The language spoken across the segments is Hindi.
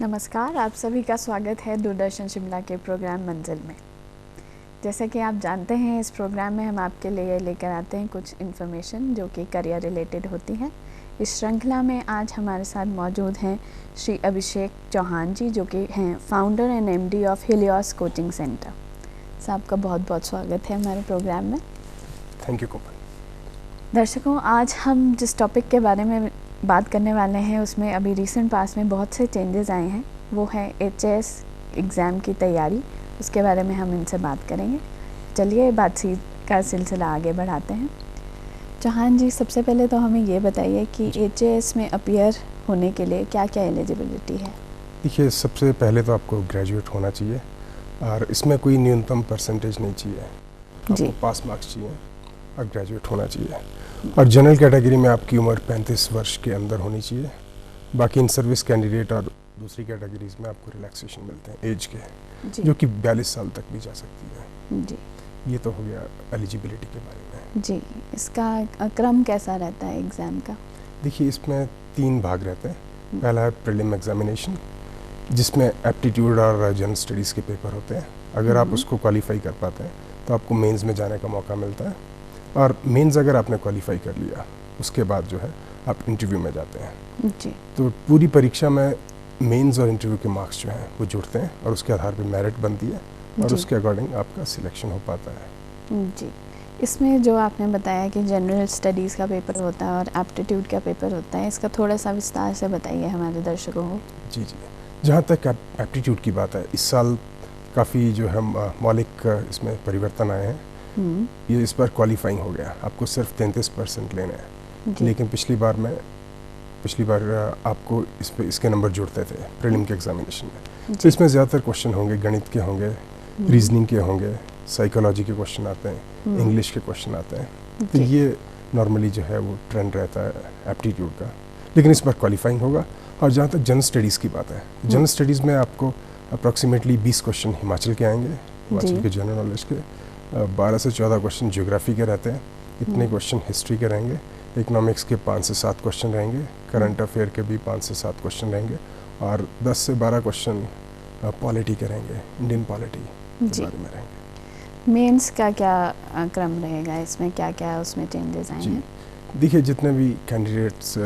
नमस्कार, आप सभी का स्वागत है दूरदर्शन शिमला के प्रोग्राम मंजिल में। जैसा कि आप जानते हैं, इस प्रोग्राम में हम आपके लिए लेकर आते हैं कुछ इन्फॉर्मेशन जो कि करियर रिलेटेड होती है। इस श्रृंखला में आज हमारे साथ मौजूद हैं श्री अभिषेक चौहान जी, जो कि हैं founder and MD of Helios coaching centre. साहब का बहुत बहुत स्वागत है हमारे प्रोग्राम में। Thank you Komal. दर्शकों, आज हम जिस टॉपिक के बारे में बात करने वाले हैं उसमें अभी रिसेंट पास में बहुत से चेंजेस आए हैं। वो है एचएएस एग्ज़ाम की तैयारी, उसके बारे में हम इनसे बात करेंगे। चलिए बातचीत का सिलसिला आगे बढ़ाते हैं। चौहान जी, सबसे पहले तो हमें ये बताइए कि एचएएस में अपीयर होने के लिए क्या क्या एलिजिबिलिटी है। देखिए, सबसे पहले तो आपको ग्रेजुएट होना चाहिए और इसमें कोई न्यूनतम परसेंटेज नहीं चाहिए, आपको पास मार्क्स चाहिए और ग्रेजुएट होना चाहिए। और जनरल कैटेगरी में आपकी उम्र 35 वर्ष के अंदर होनी चाहिए। बाकी इन सर्विस कैंडिडेट और दूसरी कैटेगरीज में आपको रिलैक्सेशन मिलते हैं एज के, जो कि 42 साल तक भी जा सकती है जी। ये तो हो गया एलिजिबिलिटी के बारे में। जी, इसका क्रम कैसा रहता है एग्ज़ाम का? देखिए, इसमें 3 भाग रहते हैं। पहला है प्रीलिम एग्जामिनेशन, जिसमें एप्टीट्यूड और जनरल स्टडीज़ के पेपर होते हैं। अगर आप उसको क्वालिफाई कर पाते हैं तो आपको मेंस में जाने का मौका मिलता है। और मेंस अगर आपने क्वालिफाई कर लिया, उसके बाद जो है आप इंटरव्यू में जाते हैं। जी। तो पूरी परीक्षा में मेंस और इंटरव्यू के मार्क्स जो हैं वो जुड़ते हैं और उसके आधार पर मेरिट बनती है और उसके अकॉर्डिंग आपका सिलेक्शन हो पाता है। जी। इसमें जो आपने बताया कि जनरल स्टडीज़ का पेपर होता है और एप्टीट्यूड का पेपर होता है, इसका थोड़ा सा विस्तार से बताइए हमारे दर्शकों को। जी। जहाँ तक एप्टीट्यूड की बात है, इस साल काफ़ी जो है मौलिक इसमें परिवर्तन आए हैं। ये इस बार क्वालिफाइंग हो गया, आपको सिर्फ 33% लेने हैं। लेकिन पिछली बार आपको इसके नंबर जुड़ते थे प्रीलिम के एग्जामिनेशन में। तो इसमें ज़्यादातर क्वेश्चन होंगे, गणित के होंगे, रीजनिंग के होंगे, साइकोलॉजी के क्वेश्चन आते हैं, इंग्लिश के क्वेश्चन आते हैं। तो ये नॉर्मली जो है वो ट्रेंड रहता है एप्टीट्यूड का। लेकिन इस बार क्वालिफाइंग होगा। और जहाँ तक जनरल स्टडीज़ की बात है, जनरल स्टडीज़ में आपको अप्रॉक्सीमेटली 20 क्वेश्चन हिमाचल के आएंगे, हिमाचल के जनरल नॉलेज के। 12 से 14 क्वेश्चन ज्योग्राफी के रहते हैं, इतने क्वेश्चन हिस्ट्री के रहेंगे। इकोनॉमिक्स के 5 से 7 क्वेश्चन रहेंगे, करंट अफेयर के भी 5 से 7 क्वेश्चन रहेंगे और 10 से 12 क्वेश्चन पॉलिटी के रहेंगे, इंडियन पॉलिटी के बारे में रहेंगे। मेंस का क्या क्रम रहेगा, इसमें क्या क्या उसमें चेंजेस आए हैं? देखिए, जितने भी कैंडिडेट्स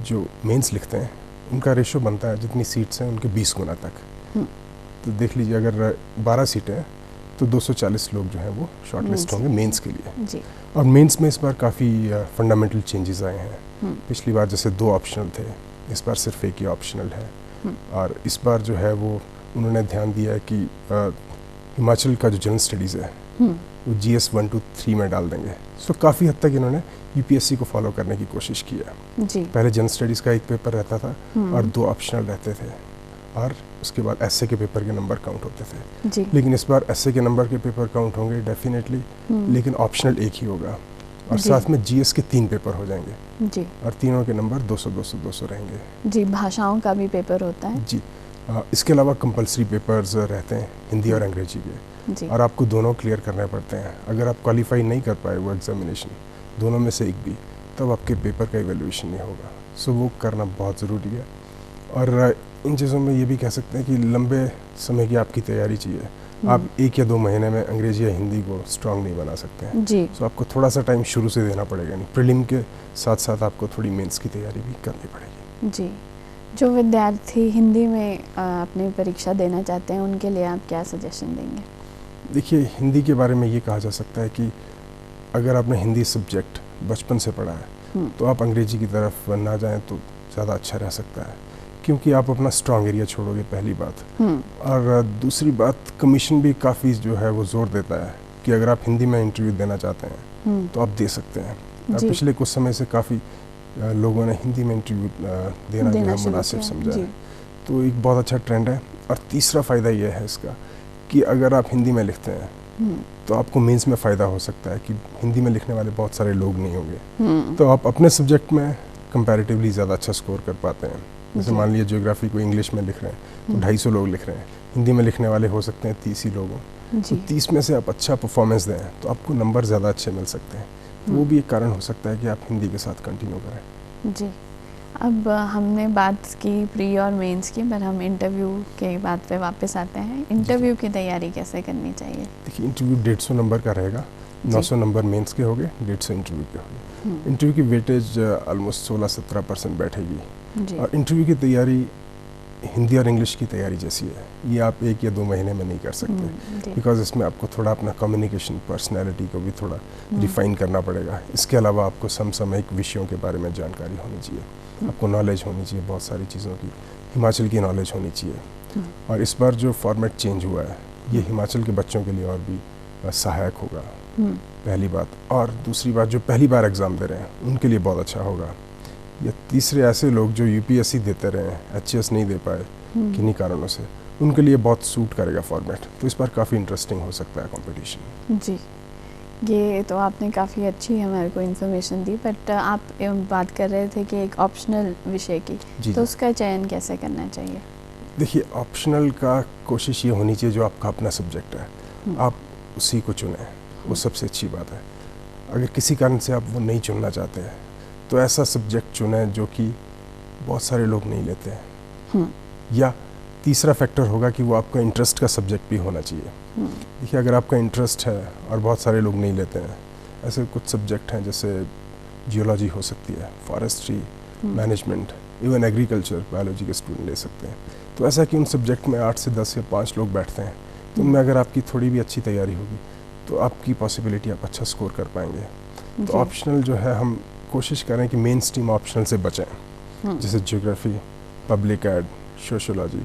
जो मेंस लिखते हैं उनका रेशो बनता है जितनी सीट्स हैं उनके 20 गुना तक। तो देख लीजिए, अगर 12 सीटें हैं तो 240 लोग जो हैं वो शॉर्टलिस्ट होंगे मेंस के लिए। जी। और मेंस में इस बार काफ़ी फंडामेंटल चेंजेस आए हैं। पिछली बार जैसे 2 ऑप्शनल थे, इस बार सिर्फ एक ही ऑप्शनल है। और इस बार जो है वो उन्होंने ध्यान दिया है कि हिमाचल का जो जनरल स्टडीज़ है वो GS 1 to 3 में डाल देंगे। सो काफ़ी हद तक इन्होंने UPSC को फॉलो करने की कोशिश की है। जी। पहले जनरल स्टडीज़ का एक पेपर रहता था और 2 ऑप्शनल रहते थे और उसके बाद एसए के पेपर के नंबर काउंट होते थे। जी। लेकिन इस बार एसए के नंबर के पेपर काउंट होंगे डेफिनेटली, लेकिन ऑप्शनल एक ही होगा और साथ में GS के 3 पेपर हो जाएंगे। जी। और तीनों के नंबर 200 रहेंगे। जी। भाषाओं का भी पेपर होता है? जी। इसके अलावा कंपलसरी पेपर्स रहते हैं हिंदी और अंग्रेजी के। जी। और आपको दोनों क्लियर करने पड़ते हैं। अगर आप क्वालिफाई नहीं कर पाए वो एग्जामिनेशन, दोनों में से एक भी, तब आपके पेपर का इवैल्यूएशन नहीं होगा। सो वो करना बहुत ज़रूरी है। और इन चीज़ों में ये भी कह सकते हैं कि लंबे समय की आपकी तैयारी चाहिए। आप 1 या 2 महीने में अंग्रेजी या हिंदी को स्ट्रांग नहीं बना सकते हैं। जी। सो आपको थोड़ा सा टाइम शुरू से देना पड़ेगा। नहीं, प्रीलिम के साथ साथ आपको थोड़ी मेंस की तैयारी भी करनी पड़ेगी। जी। जो विद्यार्थी हिंदी में अपनी परीक्षा देना चाहते हैं उनके लिए आप क्या सजेशन देंगे? देखिए, हिंदी के बारे में ये कहा जा सकता है कि अगर आपने हिंदी सब्जेक्ट बचपन से पढ़ा है तो आप अंग्रेजी की तरफ ना जाएं तो ज़्यादा अच्छा रह सकता है, क्योंकि आप अपना स्ट्रॉन्ग एरिया छोड़ोगे, पहली बात। और दूसरी बात, कमीशन भी काफ़ी जो है वो जोर देता है कि अगर आप हिंदी में इंटरव्यू देना चाहते हैं तो आप दे सकते हैं। पिछले कुछ समय से काफ़ी लोगों ने हिंदी में इंटरव्यू देना जो है मुनासिब समझा है। तो एक बहुत अच्छा ट्रेंड है। और तीसरा फ़ायदा ये है इसका कि अगर आप हिंदी में लिखते हैं तो आपको मेंस में फ़ायदा हो सकता है कि हिंदी में लिखने वाले बहुत सारे लोग नहीं होंगे। तो आप अपने सब्जेक्ट में कंपैरेटिवली ज़्यादा अच्छा स्कोर कर पाते हैं। जैसे मान लीजिए ज्योग्राफी को इंग्लिश में लिख रहे हैं तो 250 लोग लिख रहे हैं, हिंदी में लिखने वाले हो सकते हैं 30 ही लोग हों। तो 30 में से आप अच्छा परफॉर्मेंस दें तो आपको नंबर ज़्यादा अच्छे मिल सकते हैं। तो वो भी एक कारण हो सकता है कि आप हिंदी के साथ कंटिन्यू करें। जी। अब हमने बात की प्री और मेंस की, पर हम इंटरव्यू के बात पे वापस आते हैं। इंटरव्यू की तैयारी कैसे करनी चाहिए? देखिए, इंटरव्यू 150 नंबर का रहेगा, 900 नंबर मेंस के हो गए, 150 इंटरव्यू के हो गए। इंटरव्यू की वेटेज ऑलमोस्ट 16-17% बैठेगी। जी। और इंटरव्यू की तैयारी हिंदी और इंग्लिश की तैयारी जैसी है, ये आप 1 या 2 महीने में नहीं कर सकते, बिकॉज इसमें आपको थोड़ा अपना कम्युनिकेशन, पर्सनैलिटी को भी थोड़ा रिफाइन करना पड़ेगा। इसके अलावा आपको समसामयिक विषयों के बारे में जानकारी होनी चाहिए, आपको नॉलेज होनी चाहिए बहुत सारी चीज़ों की, हिमाचल की नॉलेज होनी चाहिए। और इस बार जो फॉर्मेट चेंज हुआ है, ये हिमाचल के बच्चों के लिए और भी सहायक होगा, पहली बात। और दूसरी बात, जो पहली बार एग्ज़ाम दे रहे हैं उनके लिए बहुत अच्छा होगा। या तीसरे ऐसे लोग जो यूपीएससी देते रहे हैं, एचएस नहीं दे पाए किन्हीं कारणों से, उनके लिए बहुत सूट करेगा फॉर्मेट। तो इस बार काफ़ी इंटरेस्टिंग हो सकता है कंपटीशन। जी, ये तो आपने काफ़ी अच्छी हमारे को इन्फॉर्मेशन दी, बट आप बात कर रहे थे कि एक ऑप्शनल विषय की, तो उसका चयन कैसे करना चाहिए? देखिए, ऑप्शनल का कोशिश ये होनी चाहिए जो आपका अपना सब्जेक्ट है, आप उसी को चुनें, वो सबसे अच्छी बात है। अगर किसी कारण से आप वो नहीं चुनना चाहते हैं, तो ऐसा सब्जेक्ट चुनें जो कि बहुत सारे लोग नहीं लेते हैं। या तीसरा फैक्टर होगा कि वो आपका इंटरेस्ट का सब्जेक्ट भी होना चाहिए। देखिए, अगर आपका इंटरेस्ट है और बहुत सारे लोग नहीं लेते हैं, ऐसे कुछ सब्जेक्ट हैं जैसे जियोलॉजी हो सकती है, forestry, management, even agriculture, biology के स्टूडेंट ले सकते हैं। तो ऐसा कि उन सब्जेक्ट में 8 से 10 या 5 लोग बैठते हैं, तो उनमें अगर आपकी थोड़ी भी अच्छी तैयारी होगी तो आपकी पॉसिबिलिटी आप अच्छा स्कोर कर पाएंगे। तो ऑप्शनल जो है, हम कोशिश करें कि मेन स्ट्रीम ऑप्शनल से बचें, जैसे geography, public ad, sociology,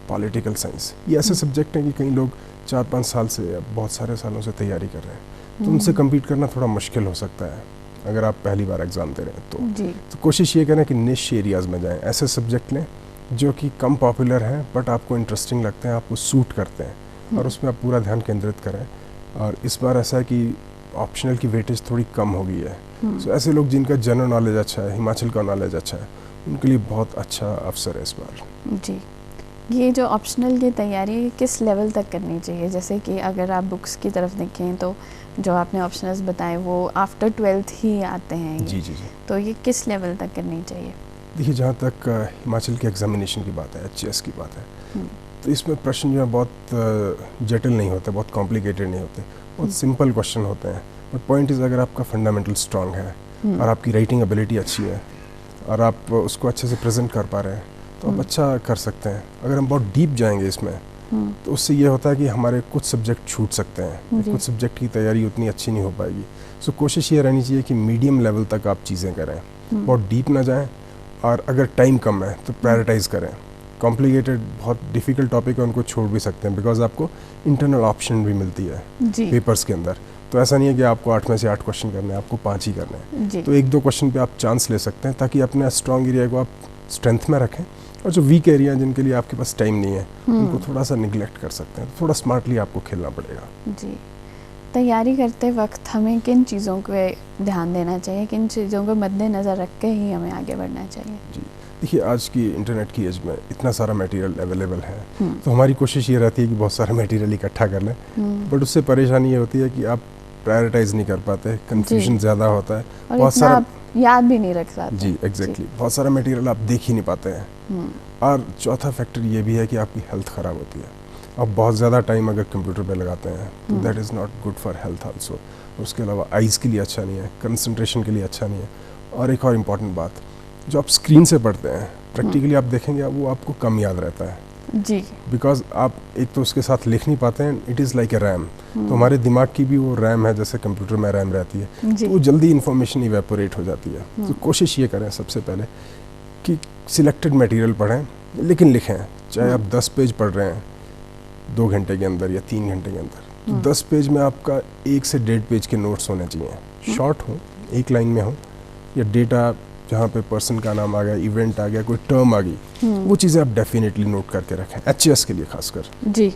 political science. ये ऐसे सब्जेक्ट हैं कि कई लोग 4-5 साल से या बहुत सारे सालों से तैयारी कर रहे हैं, तो उनसे कम्पीट करना थोड़ा मुश्किल हो सकता है अगर आप पहली बार एग्ज़ाम दे रहे हैं। तो कोशिश ये करें कि निश एरियाज़ में जाएं, ऐसे सब्जेक्ट लें जो कि कम पॉपुलर हैं बट आपको इंटरेस्टिंग लगते हैं, आपको सूट करते हैं, और उसमें आप पूरा ध्यान केंद्रित करें। और इस बार ऐसा है कि ऑप्शनल की वेटेज थोड़ी कम हो गई है, सो ऐसे लोग जिनका जनरल नॉलेज अच्छा है, हिमाचल का नॉलेज अच्छा है, उनके लिए बहुत अच्छा अवसर है इस बार। जी, ये जो ऑप्शनल की तैयारी किस लेवल तक करनी चाहिए? जैसे कि अगर आप बुक्स की तरफ देखें तो जो आपने ऑप्शनल्स बताए वो आफ्टर 12th ही आते हैं। जी। तो ये किस लेवल तक करनी चाहिए? देखिए, जहाँ तक हिमाचल के एग्जामिनेशन की बात है, एचएस की बात है, तो इसमें प्रश्न जो है बहुत जटिल नहीं होते, बहुत कॉम्प्लिकेटेड नहीं होते, बहुत सिंपल क्वेश्चन होते हैं। बट पॉइंट इज़, अगर आपका फंडामेंटल स्ट्रांग है और आपकी राइटिंग एबिलिटी अच्छी है और आप उसको अच्छे से प्रेजेंट कर पा रहे हैं, तो आप अच्छा कर सकते हैं। अगर हम बहुत डीप जाएंगे इसमें, तो उससे ये होता है कि हमारे कुछ सब्जेक्ट छूट सकते हैं, कुछ सब्जेक्ट की तैयारी उतनी अच्छी नहीं हो पाएगी। सो कोशिश ये रहनी चाहिए कि मीडियम लेवल तक आप चीज़ें करें, बहुत डीप ना जाएं, और अगर टाइम कम है तो प्रायोरिटाइज़ करें। कॉम्प्लिकेटेड, बहुत डिफ़िकल्ट टॉपिक है, उनको छोड़ भी सकते हैं, बिकॉज आपको इंटरनल ऑप्शन भी मिलती है पेपर्स के अंदर। तो ऐसा नहीं है कि आपको 8 में से 8 क्वेश्चन करने हैं, आपको 5 ही करने हैं। तो 1-2 क्वेश्चन पे आप चांस ले सकते हैं, ताकि अपने स्ट्रॉन्ग एरिया को आप स्ट्रेंथ में रखें, और जो वीक एरिया जिनके लिए आपके पास टाइम नहीं है, उनको थोड़ा सा निगलेक्ट कर सकते हैं। थोड़ा स्मार्टली आपको खेलना पड़ेगा। जी, तैयारी करते वक्त हमें किन चीज़ों को ध्यान देना चाहिए, किन चीज़ों को मद्देनज़र रख के ही हमें आगे बढ़ना चाहिए? जी, देखिए, आज की इंटरनेट की एज में इतना सारा मटेरियल अवेलेबल है, तो हमारी कोशिश ये रहती है कि बहुत सारा मटेरियल इकट्ठा कर लें, बट उससे परेशानी ये होती है कि आप प्रायोरिटाइज नहीं कर पाते, कंफ्यूजन ज़्यादा होता है, और बहुत सारा याद भी नहीं रख पाते। जी, एग्जैक्टली, बहुत सारा मटेरियल आप देख ही नहीं पाते हैं। और चौथा फैक्टर ये भी है कि आपकी हेल्थ ख़राब होती है। आप बहुत ज़्यादा टाइम अगर कंप्यूटर पे लगाते हैं, तो that is not good for health also. उसके अलावा आइज़ के लिए अच्छा नहीं है, कंसंट्रेशन के लिए अच्छा नहीं है। और एक और इम्पॉर्टेंट बात, जो आप स्क्रीन से पढ़ते हैं, प्रैक्टिकली आप देखेंगे वो आपको कम याद रहता है। जी, बिकॉज आप एक तो उसके साथ लिख नहीं पाते हैं, it is like a RAM. तो हमारे दिमाग की भी वो रैम है, जैसे कंप्यूटर में रैम रहती है, तो वो जल्दी इन्फॉर्मेशन इवेपोरेट हो जाती है। तो कोशिश ये करें सबसे पहले कि सिलेक्टेड मटेरियल पढ़ें, लेकिन लिखें। चाहे आप 10 पेज पढ़ रहे हैं 2 घंटे के अंदर या 3 घंटे के अंदर, तो 10 पेज में आपका 1 से 1.5 पेज के नोट्स होने चाहिए। शॉर्ट हो, एक लाइन में हो, या डेटा जहाँ पे पर्सन का नाम आ गया, इवेंट आ गया, कोई टर्म आ गई, वो चीज़ें आप डेफिनेटली नोट करके रखें, एचएस के लिए खासकर। जी,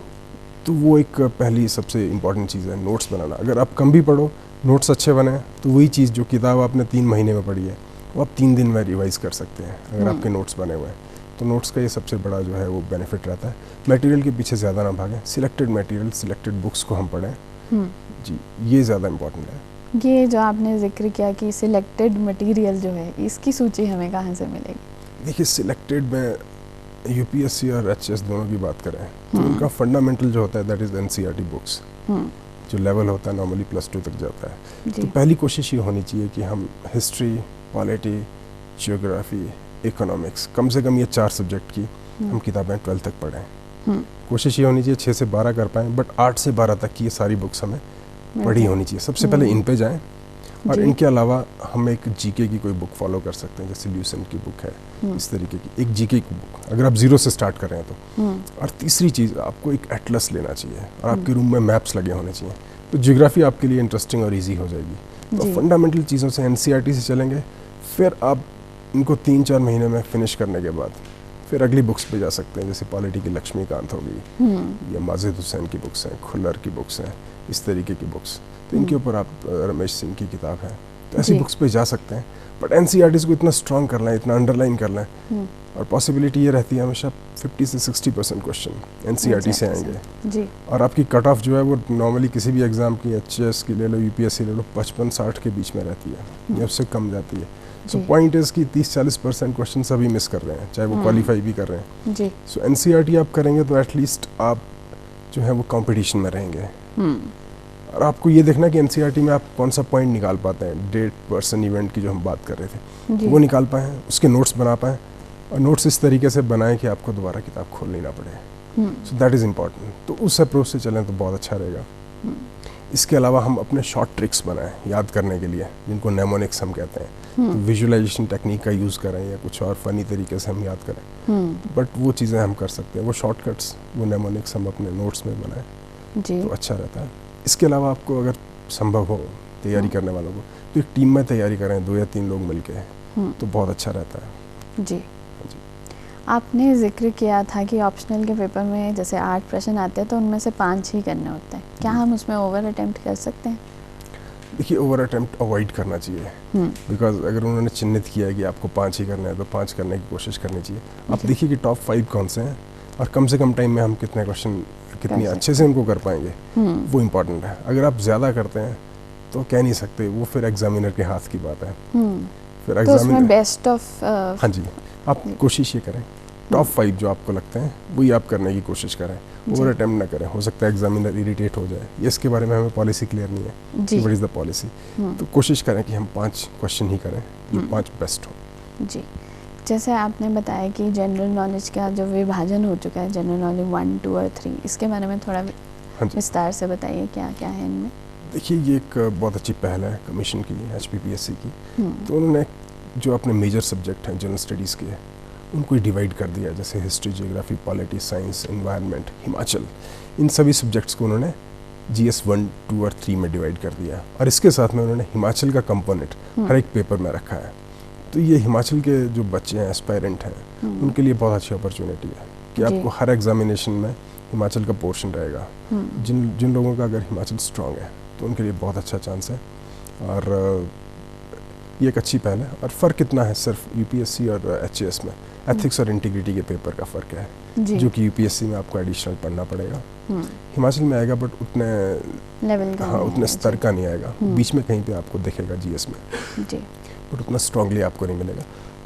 तो वो एक पहली सबसे इम्पॉर्टेंट चीज़ है, नोट्स बनाना। अगर आप कम भी पढ़ो, नोट्स अच्छे बने, तो वही चीज़ जो किताब आपने 3 महीने में पढ़ी है, वो आप 3 दिन में रिवाइज कर सकते हैं, अगर आपके नोट्स बने हुए हैं। तो नोट्स का ये सबसे बड़ा जो है वो बेनिफिट रहता है। मटेरियल के पीछे ज़्यादा ना भागें, सिलेक्टेड मटेरियल, सिलेक्टेड बुक्स को हम पढ़ें। जी, ये ज़्यादा इम्पॉर्टेंट है। ये जो आपने जिक्र किया कि सिलेक्टेड मटेरियल जो है, इसकी सूची हमें कहाँ से मिलेगी? देखिए सिलेक्टेड में यूपीएससी और एचएस दोनों की बात करें तो उनका फंडामेंटल जो होता है दैट इज़ एनसीईआरटी बुक्स, जो लेवल होता है नॉर्मली +2 तक जाता है। तो पहली कोशिश ये होनी चाहिए कि हम हिस्ट्री, पॉलिटी, जियोग्राफी, इकोनॉमिक्स, कम से कम ये 4 सब्जेक्ट की हम किताबें 12 तक पढ़ें। कोशिश ये होनी चाहिए 6 से 12 कर पाएँ, बट 8 से 12 तक की ये सारी बुक्स हमें पढ़ी होनी चाहिए। सबसे पहले इन पे जाएं, और इनके अलावा हम एक जीके की कोई बुक फॉलो कर सकते हैं, जैसे ल्यूसेंट की बुक है, इस तरीके की एक जीके की बुक, अगर आप 0 से स्टार्ट कर रहे हैं तो। और तीसरी चीज़, आपको एक एटलस लेना चाहिए और आपके रूम में मैप्स लगे होने चाहिए, तो ज्योग्राफी आपके लिए इंटरेस्टिंग और ईजी हो जाएगी। तो फंडामेंटल चीज़ों से एनसीईआरटी से चलेंगे, फिर आप इनको 3-4 महीने में फिनिश करने के बाद फिर अगली बुक्स पे जा सकते हैं, जैसे पॉलिटी की लक्ष्मीकांत होगी या माजिद हुसैन की बुक्स हैं, खुल्लर की बुक्स हैं, इस तरीके की बुक्स। तो इनके ऊपर आप रमेश सिंह की किताब है, तो ऐसी बुक्स पे जा सकते हैं। बट एनसीईआरटीज़ को इतना स्ट्रॉन्ग करना है, इतना अंडरलाइन करना है, और पॉसिबिलिटी ये रहती है हमेशा 50 से 60% क्वेश्चन एनसीईआरटी से आएंगे जी। और आपकी कट ऑफ जो है वो नॉर्मली किसी भी एग्ज़ाम की, एचएस की ले लो, यूपीएससी ले लो, 55-60 के बीच में रहती है या उससे कम जाती है। सो पॉइंट इज़ कि 30-40% क्वेश्चन सभी मिस कर रहे हैं, चाहे वो क्वालिफाई भी कर रहे हैं जी। सो एनसीईआरटी आप करेंगे तो एटलीस्ट आप जो है वो कंपटीशन में रहेंगे। और आपको ये देखना कि एनसीईआरटी में आप कौन सा पॉइंट निकाल पाते हैं, डेट, पर्सन, इवेंट की जो हम बात कर रहे थे वो निकाल पाएँ, उसके नोट्स बना पाएँ, और नोट्स इस तरीके से बनाएं कि आपको दोबारा किताब खोलनी ना पड़े। So that is important. तो उस अप्रोच से चलें तो बहुत अच्छा रहेगा। इसके अलावा हम अपने शॉर्ट ट्रिक्स बनाएं याद करने के लिए, जिनको नेमोनिक्स हम कहते हैं। तो विजुअलाइजेशन टेक्निक का यूज़ करें या कुछ और फनी तरीके से हम याद करें, बट वो चीज़ें हम कर सकते हैं, वो शॉर्टकट्स, वो नेमोनिक्स हम अपने नोट्स में बनाएं तो अच्छा रहता है। इसके अलावा आपको अगर संभव हो तैयारी करने वालों को, तो एक टीम में तैयारी करें, 2 या 3 लोग मिलके, तो बहुत अच्छा रहता है जी। आपने जिक्र किया था कि ऑप्शनल के पेपर में जैसे 8 प्रश्न आते हैं तो उनमें से 5 ही करने होते हैं, क्या हम उसमें ओवर अटेम्प्ट कर सकते हैं? देखिए ओवर अटेम्प्ट अवॉइड करना चाहिए, बिकॉज अगर उन्होंने चिन्हित किया है कि आपको 5 ही करना है तो 5 करने की कोशिश करनी चाहिए। आप देखिए कि टॉप 5 कौन से हैं और कम से कम टाइम में हम कितने क्वेश्चन कितनी अच्छे से उनको कर पाएंगे, वो इम्पोर्टेंट है। अगर आप ज़्यादा करते हैं तो कह नहीं सकते, वो फिर एग्जामिनर के हाथ की बात है। फिर एग्जामिनर बेस्ट ऑफ हाँ जी, आप कोशिश ये करें टॉप 5 जो आपको लगते हैं वही आप करने की कोशिश करें, ओवर अटेम्प्ट ना करें। हो सकता है एग्जामिनर इरिटेट हो जाए, ये इसके बारे में हमें पॉलिसी क्लियर नहीं है कि व्हाट इज़ द पॉलिसी। तो कोशिश करें कि हम 5 क्वेश्चन ही करें जो 5 बेस्ट हो जी। जैसे आपने बताया कि जनरल नॉलेज का जो विभाजन हो चुका है, जनरल नॉलेज 1, 2 और 3, इसके बारे में थोड़ा विस्तार से बताइए क्या क्या है इनमें। देखिए ये एक बहुत अच्छी पहल है कमीशन की, HPPSC की। तो उन्होंने जो अपने मेजर सब्जेक्ट हैं जनरल स्टडीज़ के, उनको डिवाइड कर दिया, जैसे history, geography, polity, science, environment, Himachal, इन सभी सब्जेक्ट्स को उन्होंने GS 1, 2 और 3 में डिवाइड कर दिया। और इसके साथ में उन्होंने हिमाचल का कंपोनेंट हर एक पेपर में रखा है। तो ये हिमाचल के जो बच्चे हैं, एस्पायरेंट हैं, उनके लिए बहुत अच्छी अपॉर्चुनिटी है कि आपको हर एग्जामिनेशन में हिमाचल का पोर्शन रहेगा। जिन लोगों का अगर हिमाचल स्ट्रॉन्ग है तो उनके लिए बहुत अच्छा चांस है, और ये एक अच्छी पहल है। और फ़र्क इतना है सिर्फ यूपीएससी और HAS में, एथिक्स और इंटीग्रिटी के पेपर का फ़र्क है, जो कि यूपीएससी में आपको एडिशनल पढ़ना पड़ेगा। हिमाचल में आएगा बट उतने लेवल का, हाँ, उतने स्तर का नहीं आएगा। बीच में कहीं पे आपको दिखेगा GS में, बट उतना स्ट्रांगली आपको नहीं मिलेगा।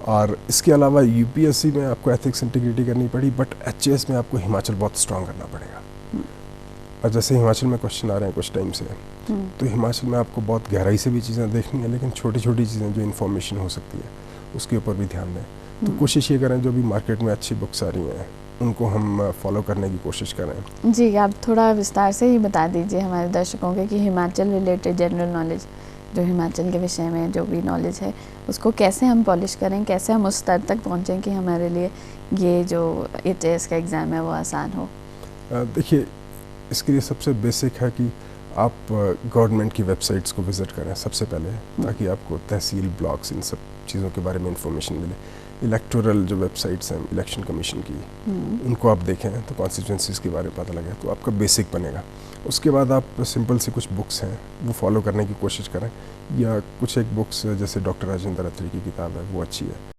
और इसके अलावा यूपीएससी में आपको एथिक्स इंटीग्रिटी करनी पड़ी, बट HAS में आपको हिमाचल बहुत स्ट्रांग करना पड़ेगा। और जैसे हिमाचल में क्वेश्चन आ रहे हैं कुछ टाइम से, तो हिमाचल में आपको बहुत गहराई से भी चीज़ें देखनी है, लेकिन छोटी छोटी चीज़ें जो इन्फॉर्मेशन हो सकती है उसके ऊपर भी ध्यान दें। तो कोशिश ये करें जो भी मार्केट में अच्छी बुक्स आ रही हैं उनको हम फॉलो करने की कोशिश करें। जी, आप थोड़ा विस्तार से ही बता दीजिए हमारे दर्शकों के कि हिमाचल रिलेटेड जनरल नॉलेज, जो हिमाचल के विषय में जो भी नॉलेज है, उसको कैसे हम पॉलिश करें, कैसे हम उस स्तर तक पहुँचें कि हमारे लिए ये जो HAS का एग्ज़ाम है वो आसान हो। देखिए इसके लिए सबसे बेसिक है कि आप गवर्नमेंट की वेबसाइट्स को विज़िट करें सबसे पहले, ताकि आपको तहसील, ब्लॉक्स, इन सब चीज़ों के बारे में इंफॉर्मेशन मिले। इलेक्टोरल जो वेबसाइट्स हैं इलेक्शन कमीशन की, उनको आप देखें तो कॉन्स्टिट्यूंसीज़ के बारे में पता लगे, तो आपका बेसिक बनेगा। उसके बाद आप सिंपल सी कुछ बुक्स हैं वो फॉलो करने की कोशिश करें, या कुछ एक बुक्स जैसे डॉक्टर राजेंद्र अत्री की किताब है वो अच्छी है।